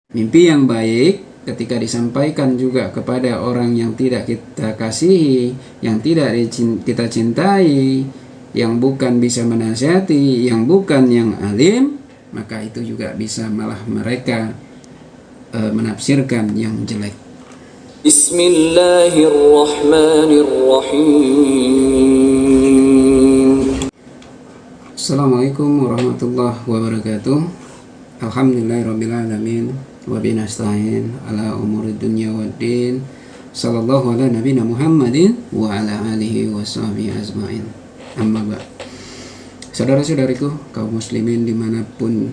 Mimpi yang baik ketika disampaikan juga kepada orang yang tidak kita kasihi, yang tidak kita cintai, yang bukan bisa menasihati, yang bukan yang alim, maka itu juga bisa malah mereka menafsirkan yang jelek. Bismillahirrahmanirrahim. Assalamualaikum warahmatullahi wabarakatuh. Alhamdulillahirrabbilalamin. Wabihi nasta'in ala umuri dunya waddin. Sallallahu ala nabiyina Muhammadin wa ala alihi wa sahbihi ajma'in. Amma ba'd. Saudara-saudariku kaum muslimin dimanapun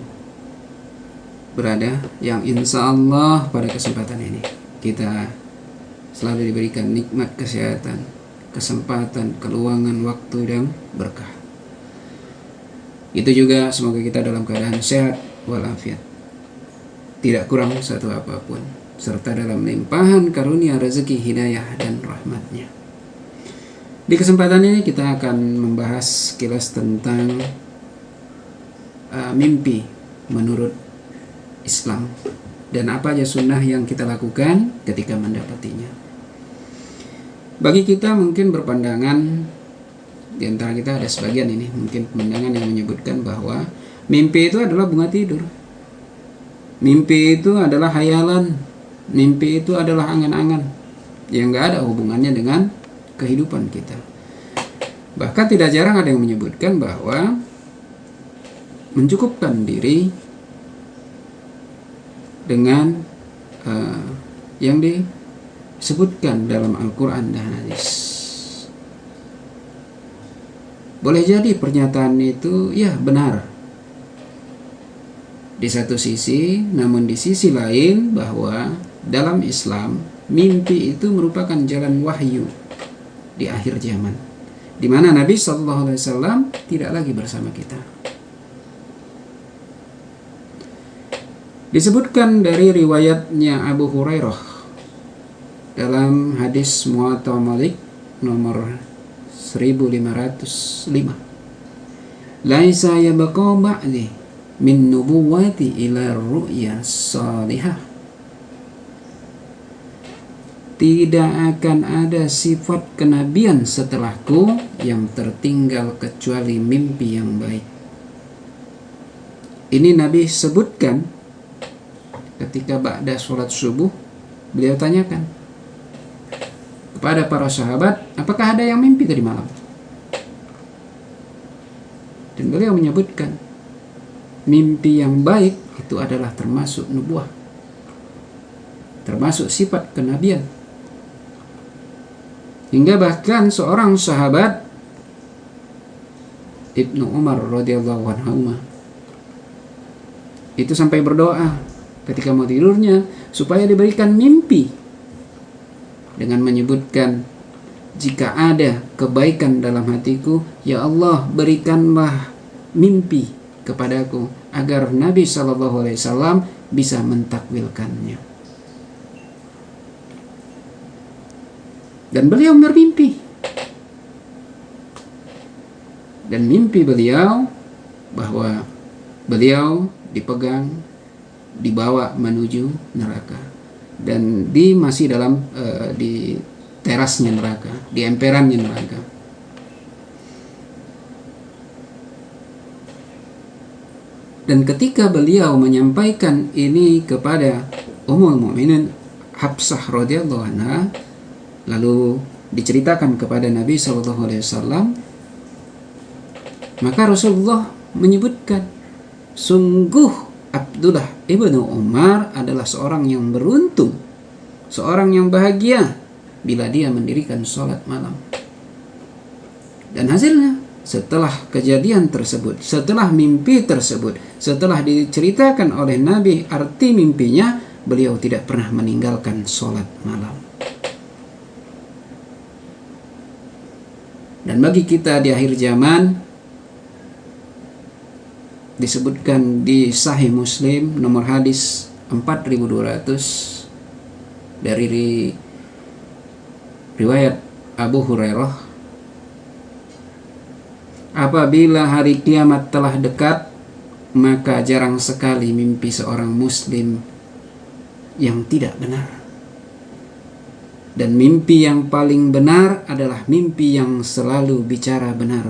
berada, yang insya Allah pada kesempatan ini kita selalu diberikan nikmat kesehatan, kesempatan, keluangan waktu dan berkah. Itu juga semoga kita dalam keadaan sehat walafiat, tidak kurang satu apapun, serta dalam limpahan karunia rezeki, hidayah dan rahmatnya. Di kesempatan ini kita akan membahas sekilas tentang mimpi menurut Islam dan apa aja sunnah yang kita lakukan ketika mendapatinya. Bagi kita mungkin berpandangan, di antara kita ada sebagian ini mungkin pandangan yang menyebutkan bahwa mimpi itu adalah bunga tidur. Mimpi itu adalah hayalan. Mimpi itu adalah angan-angan yang gak ada hubungannya dengan kehidupan kita. Bahkan tidak jarang ada yang menyebutkan bahwa mencukupkan diri dengan yang disebutkan dalam Al-Quran dan hadis. Boleh jadi pernyataan itu ya benar di satu sisi, namun di sisi lain bahwa dalam Islam mimpi itu merupakan jalan wahyu di akhir zaman, di mana Nabi SAW tidak lagi bersama kita. Disebutkan dari riwayatnya Abu Hurairah dalam hadis Muwatta Malik nomor 1505, laisa yabqa ba'di min nubuwati ila ru'ya salihah. Tidak akan ada sifat kenabian setelahku yang tertinggal kecuali mimpi yang baik. Ini Nabi sebutkan ketika ba'da sholat subuh. Beliau tanyakan kepada para sahabat, apakah ada yang mimpi tadi malam? Dan beliau menyebutkan mimpi yang baik itu adalah termasuk nubuah, termasuk sifat kenabian. Hingga bahkan seorang sahabat Ibnu Umar radhiyallahu anhu itu sampai berdoa ketika mau tidurnya supaya diberikan mimpi dengan menyebutkan, jika ada kebaikan dalam hatiku, ya Allah berikanlah mimpi kepadaku agar Nabi SAW bisa mentakwilkannya. Dan beliau bermimpi, dan mimpi beliau bahwa beliau dipegang, dibawa menuju neraka, dan masih dalam di terasnya neraka, di emperannya neraka. Dan ketika beliau menyampaikan ini kepada Ummul Mukminin Hafsah radhiyallahu anha, lalu diceritakan kepada Nabi SAW, maka Rasulullah menyebutkan, sungguh Abdullah ibnu Umar adalah seorang yang beruntung, seorang yang bahagia bila dia mendirikan sholat malam. Dan hasilnya, setelah kejadian tersebut, setelah mimpi tersebut, setelah diceritakan oleh Nabi arti mimpinya, beliau tidak pernah meninggalkan sholat malam. Dan bagi kita di akhir zaman, disebutkan di Sahih Muslim nomor hadis 4200 dari riwayat Abu Hurairah, apabila hari kiamat telah dekat, maka jarang sekali mimpi seorang muslim yang tidak benar. Dan mimpi yang paling benar adalah mimpi yang selalu bicara benar.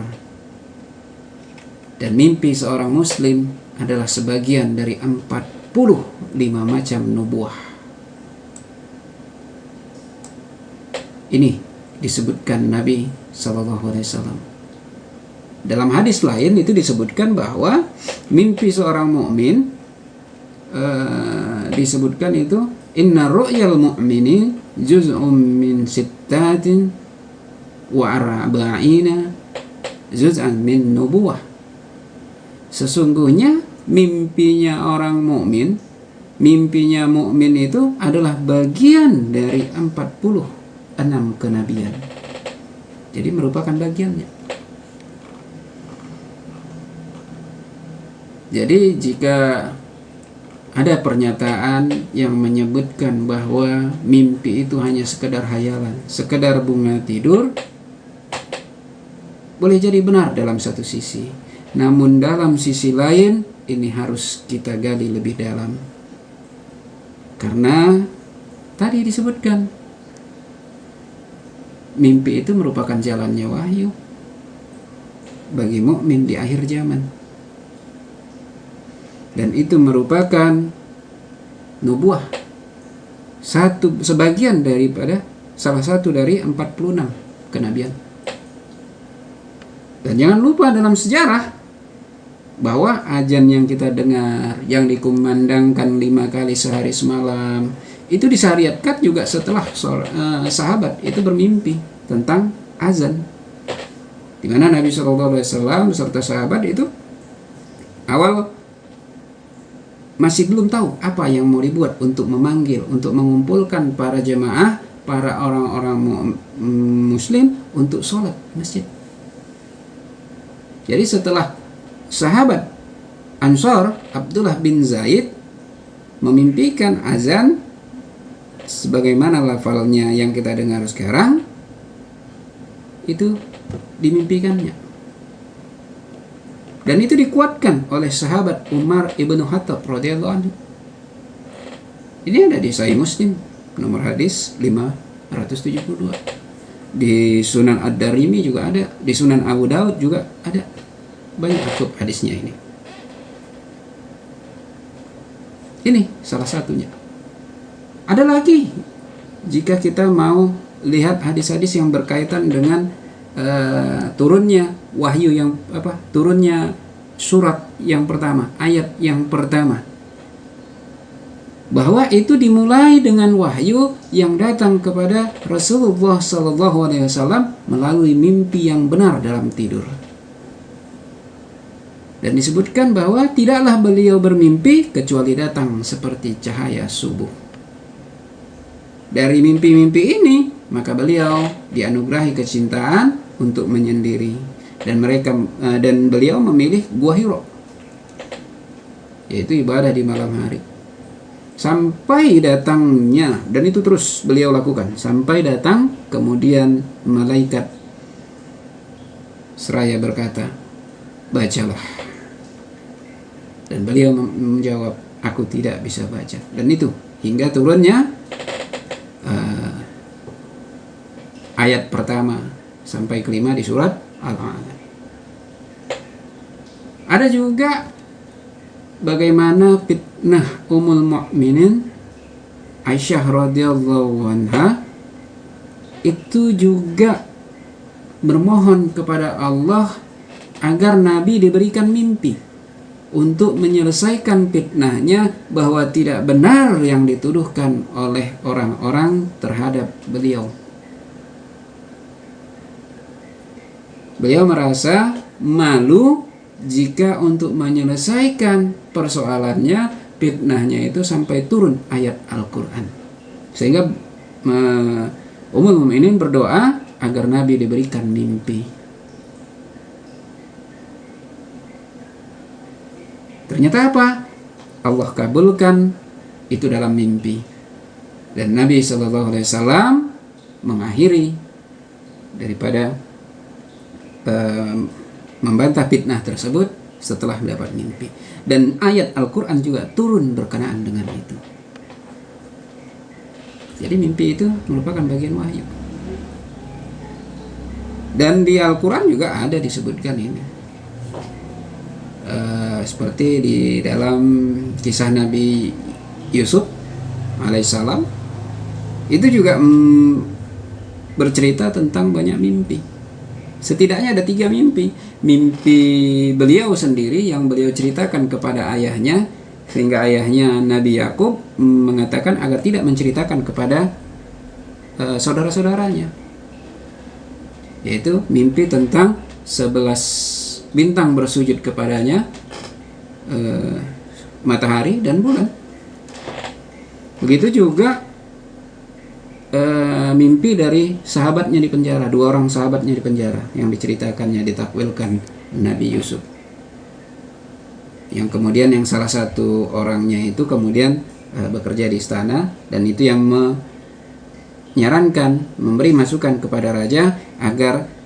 Dan mimpi seorang muslim adalah sebagian dari 45 macam nubuah. Ini disebutkan Nabi SAW. Dalam hadis lain itu disebutkan bahwa mimpi seorang mukmin disebutkan itu inna ru'yal mu'mini juz'un min sittatin wa arba'ina juz'an min nubuwah. Sesungguhnya mimpinya orang mukmin, mimpinya mukmin itu adalah bagian dari 46 kenabian. Jadi merupakan bagiannya. Jadi jika ada pernyataan yang menyebutkan bahwa mimpi itu hanya sekedar hayalan, sekedar bunga tidur, boleh jadi benar dalam satu sisi. Namun dalam sisi lain ini harus kita gali lebih dalam. Karena tadi disebutkan mimpi itu merupakan jalannya wahyu bagi mukmin di akhir zaman. Dan itu merupakan nubuah, sebagian daripada salah satu dari 46 kenabian. Dan jangan lupa dalam sejarah bahwa azan yang kita dengar, yang dikumandangkan 5 kali sehari semalam, itu disyariatkan juga setelah sahabat itu bermimpi tentang azan, di mana Nabi SAW beserta sahabat itu awal masih belum tahu apa yang mau dibuat untuk memanggil, untuk mengumpulkan para jemaah, para orang-orang muslim untuk sholat masjid. Jadi setelah sahabat Ansor Abdullah bin Zaid memimpikan azan sebagaimana lafalnya yang kita dengar sekarang, itu dimimpikannya. Dan itu dikuatkan oleh sahabat Umar ibn Khattab radhiyallahu anhu. Ini ada di Sahih Muslim nomor hadis 572. Di Sunan Ad-Darimi juga ada, di Sunan Abu Daud juga ada. Banyak akub hadisnya ini. Ini salah satunya. Ada lagi jika kita mau lihat hadis-hadis yang berkaitan dengan turunnya wahyu yang turunnya surat yang pertama, ayat yang pertama, bahwa itu dimulai dengan wahyu yang datang kepada Rasulullah SAW melalui mimpi yang benar dalam tidur. Dan disebutkan bahwa tidaklah beliau bermimpi kecuali datang seperti cahaya subuh. Dari mimpi-mimpi ini maka beliau dianugerahi kecintaan untuk menyendiri, dan beliau memilih gua Hiro, yaitu ibadah di malam hari, sampai datangnya, dan itu terus beliau lakukan sampai datang kemudian malaikat seraya berkata, bacalah, dan beliau menjawab, aku tidak bisa baca. Dan itu hingga turunnya ayat pertama sampai kelima di surat Al-A'la. Ada juga bagaimana fitnah Ummul Mukminin Aisyah radhiyallahu anha itu juga bermohon kepada Allah agar Nabi diberikan mimpi untuk menyelesaikan fitnahnya, bahwa tidak benar yang dituduhkan oleh orang-orang terhadap beliau. Beliau merasa malu jika untuk menyelesaikan persoalannya, fitnahnya itu sampai turun ayat Al-Quran. Sehingga Ummul Mukminin berdoa agar Nabi diberikan mimpi. Ternyata apa? Allah kabulkan itu dalam mimpi. Dan Nabi SAW mengakhiri daripada membantah fitnah tersebut setelah mendapat mimpi. Dan ayat Al-Quran juga turun berkenaan dengan itu. Jadi mimpi itu merupakan bagian wahyu. Dan di Al-Quran juga ada disebutkan ini. Seperti di dalam kisah Nabi Yusuf alaihissalam, itu juga bercerita tentang banyak mimpi. Setidaknya ada 3 mimpi. Mimpi beliau sendiri yang beliau ceritakan kepada ayahnya, sehingga ayahnya Nabi Yakub mengatakan agar tidak menceritakan kepada saudara-saudaranya, yaitu mimpi tentang 11 bintang bersujud kepadanya, matahari dan bulan. Begitu juga mimpi dari sahabatnya di penjara, 2 orang sahabatnya di penjara yang diceritakannya, ditakwilkan Nabi Yusuf, yang kemudian yang salah satu orangnya itu kemudian bekerja di istana, dan itu yang menyarankan, memberi masukan kepada raja agar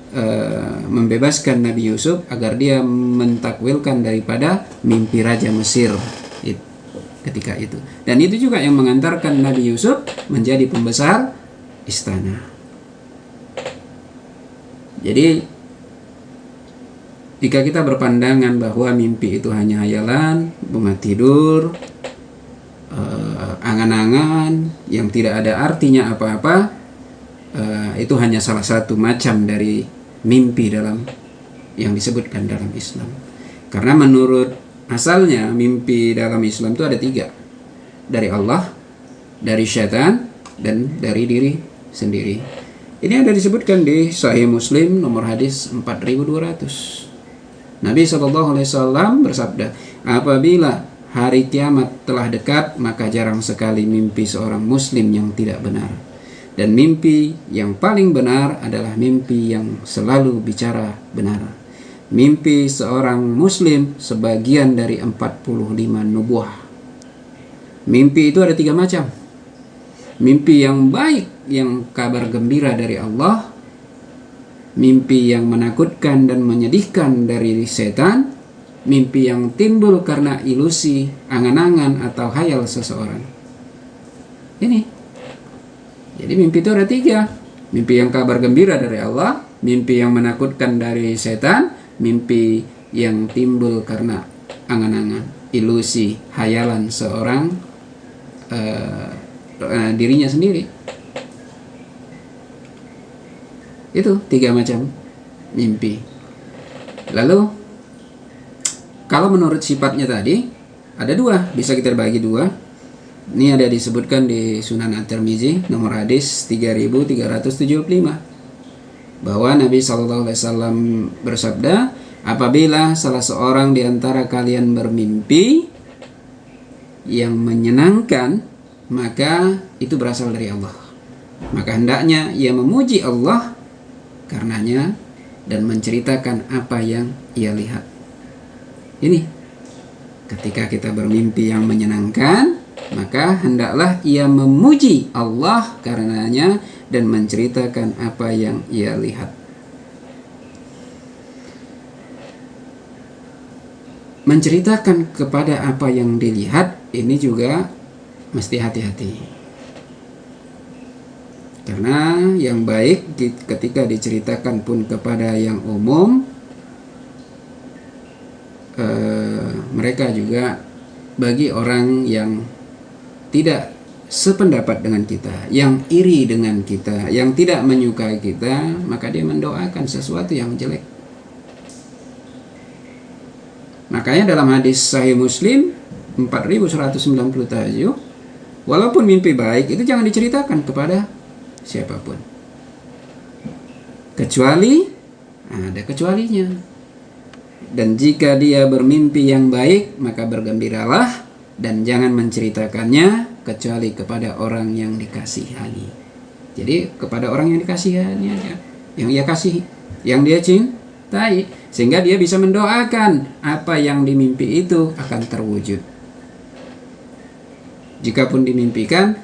membebaskan Nabi Yusuf, agar dia mentakwilkan daripada mimpi Raja Mesir ketika itu. Dan itu juga yang mengantarkan Nabi Yusuf menjadi pembesar istana. Jadi jika kita berpandangan bahwa mimpi itu hanya hayalan, bunga tidur, angan-angan yang tidak ada artinya apa-apa, itu hanya salah satu macam dari mimpi dalam yang disebutkan dalam Islam. Karena menurut asalnya mimpi dalam Islam itu ada 3. Dari Allah, dari syaitan, dan dari diri sendiri. Ini ada disebutkan di Sahih Muslim nomor hadis 4200. Nabi SAW bersabda, apabila hari kiamat telah dekat, maka jarang sekali mimpi seorang muslim yang tidak benar. Dan mimpi yang paling benar adalah mimpi yang selalu bicara benar. Mimpi seorang muslim sebagian dari 45 nubuah. Mimpi itu ada 3 macam. Mimpi yang baik, yang kabar gembira dari Allah. Mimpi yang menakutkan dan menyedihkan dari setan. Mimpi yang timbul karena ilusi, angan-angan atau khayal seseorang. Ini. Jadi mimpi itu ada 3. Mimpi yang kabar gembira dari Allah, mimpi yang menakutkan dari setan, mimpi yang timbul karena angan-angan, ilusi, hayalan seorang dirinya sendiri. Itu 3 macam mimpi. Lalu kalau menurut sifatnya tadi ada 2, bisa kita bagi 2. Ini ada disebutkan di Sunan At-Tirmizi nomor hadis 3375, bahwa Nabi SAW bersabda, apabila salah seorang di antara kalian bermimpi yang menyenangkan, maka itu berasal dari Allah. Maka hendaknya ia memuji Allah karenanya dan menceritakan apa yang ia lihat. Ini, ketika kita bermimpi yang menyenangkan, maka hendaklah ia memuji Allah karenanya dan menceritakan apa yang ia lihat. Menceritakan kepada apa yang dilihat ini juga mesti hati-hati. Karena yang baik ketika diceritakan pun kepada yang umum, mereka juga bagi orang yang tidak sependapat dengan kita, yang iri dengan kita, yang tidak menyukai kita, maka dia mendoakan sesuatu yang jelek. Makanya dalam hadis Sahih Muslim 4197, walaupun mimpi baik itu jangan diceritakan kepada siapapun, kecuali ada kecualinya. Dan jika dia bermimpi yang baik, maka bergembiralah dan jangan menceritakannya kecuali kepada orang yang dikasihani. Jadi kepada orang yang dikasihani aja, yang ia kasihi, yang dia cintai, sehingga dia bisa mendoakan apa yang dimimpi itu akan terwujud. Jikapun dimimpikan,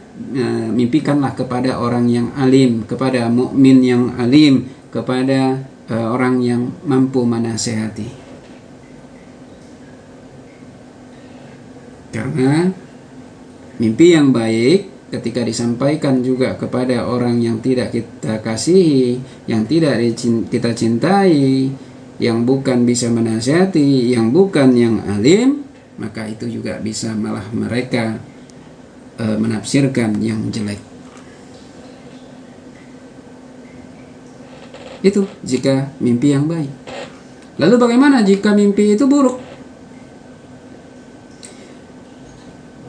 mimpikanlah kepada orang yang alim, kepada mukmin yang alim, kepada orang yang mampu menasehati. Karena mimpi yang baik ketika disampaikan juga kepada orang yang tidak kita kasihi, yang tidak kita cintai, yang bukan bisa menasihati, yang bukan yang alim, maka itu juga bisa malah mereka menafsirkan yang jelek. Itu jika mimpi yang baik. Lalu bagaimana jika mimpi itu buruk?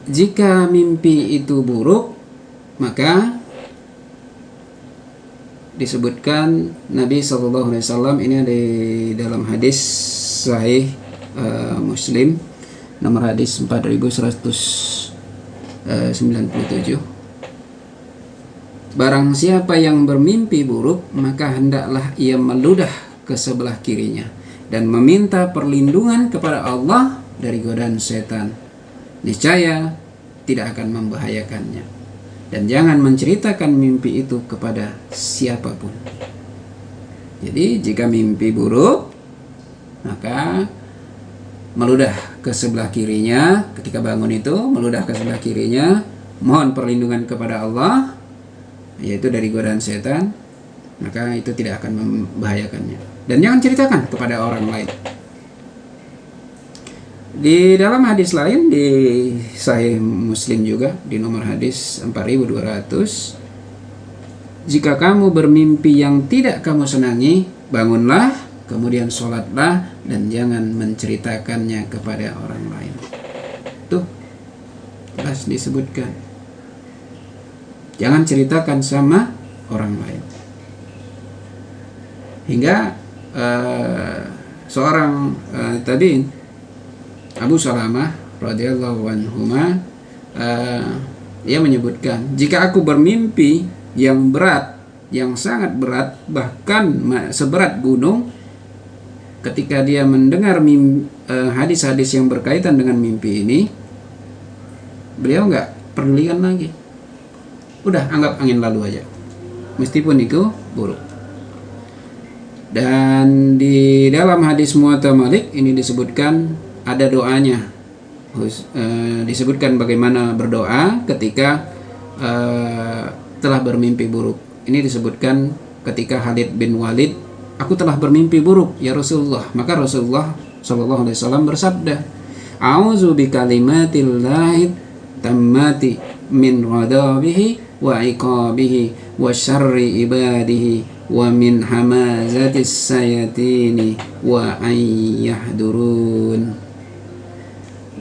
Jika mimpi itu buruk, maka disebutkan Nabi SAW, ini ada di dalam hadis sahih Muslim nomor hadis 4197. Barang siapa yang bermimpi buruk, maka hendaklah ia meludah ke sebelah kirinya dan meminta perlindungan kepada Allah dari godaan setan. Niscaya tidak akan membahayakannya. Dan jangan menceritakan mimpi itu kepada siapapun. Jadi jika mimpi buruk, maka meludah ke sebelah kirinya. Ketika bangun itu meludah ke sebelah kirinya, mohon perlindungan kepada Allah, yaitu dari godaan setan, maka itu tidak akan membahayakannya. Dan jangan ceritakan kepada orang lain. Di dalam hadis lain di Sahih Muslim juga di nomor hadis 4200, jika kamu bermimpi yang tidak kamu senangi, bangunlah, kemudian sholatlah, dan jangan menceritakannya kepada orang lain. Tuh, jelas disebutkan. Jangan ceritakan sama orang lain. Hingga seorang tabi'in, Abu Salamah radhiyallahu anhuma, ia menyebutkan, jika aku bermimpi yang berat, yang sangat berat, bahkan seberat gunung, ketika dia mendengar hadis-hadis yang berkaitan dengan mimpi ini, beliau nggak pedulikan lagi, udah anggap angin lalu aja, meskipun itu buruk. Dan di dalam hadis Muwatta Malik ini disebutkan ada doanya, disebutkan bagaimana berdoa ketika telah bermimpi buruk. Ini disebutkan ketika Khalid bin Walid, aku telah bermimpi buruk ya Rasulullah. Maka Rasulullah SAW bersabda, a'udzu bikalimatillahi tammati min ghadabihi wa iqabihi wa syarri ibadihi wa min hamazatis sayatini wa ayyahdurun.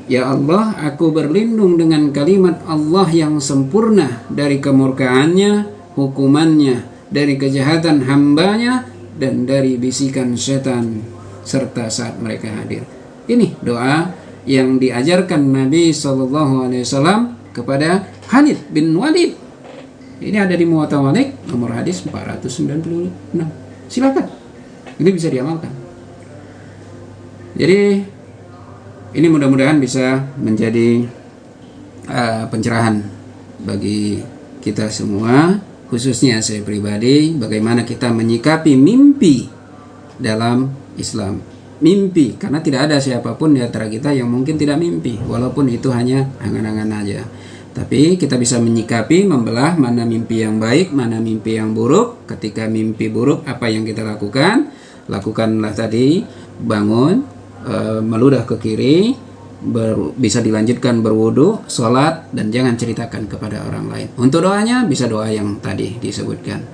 Ya Allah, aku berlindung dengan kalimat Allah yang sempurna dari kemurkaannya, hukumannya, dari kejahatan hambanya, dan dari bisikan setan serta saat mereka hadir. Ini doa yang diajarkan Nabi SAW kepada Khalid bin Walid. Ini ada di Muwatta Malik nomor hadis 496. Silakan, ini bisa diamalkan. Jadi ini mudah-mudahan bisa menjadi pencerahan bagi kita semua, khususnya saya pribadi, bagaimana kita menyikapi mimpi dalam Islam. Mimpi, karena tidak ada siapapun di antara kita yang mungkin tidak mimpi, walaupun itu hanya angan-angan aja. Tapi kita bisa menyikapi, membelah mana mimpi yang baik, mana mimpi yang buruk. Ketika mimpi buruk, apa yang kita lakukan? Lakukanlah tadi, bangun, meludah ke kiri, bisa dilanjutkan berwudu, sholat, dan jangan ceritakan kepada orang lain. Untuk doanya bisa doa yang tadi disebutkan.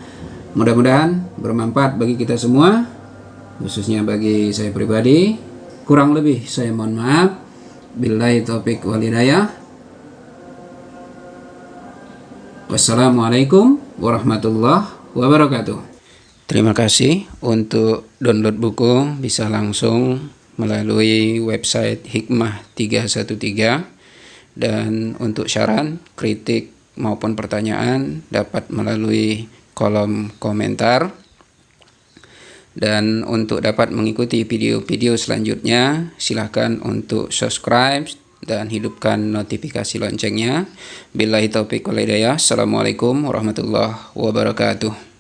Mudah-mudahan bermanfaat bagi kita semua, khususnya bagi saya pribadi. Kurang lebih saya mohon maaf. Billahi taufiq wal hidayah. Wassalamualaikum warahmatullahi wabarakatuh. Terima kasih. Untuk download buku bisa langsung melalui website Hikmah 313, dan untuk saran, kritik maupun pertanyaan dapat melalui kolom komentar. Dan untuk dapat mengikuti video-video selanjutnya, silahkan untuk subscribe dan hidupkan notifikasi loncengnya. Billahi taufiq wal hidayah. Assalamualaikum warahmatullahi wabarakatuh.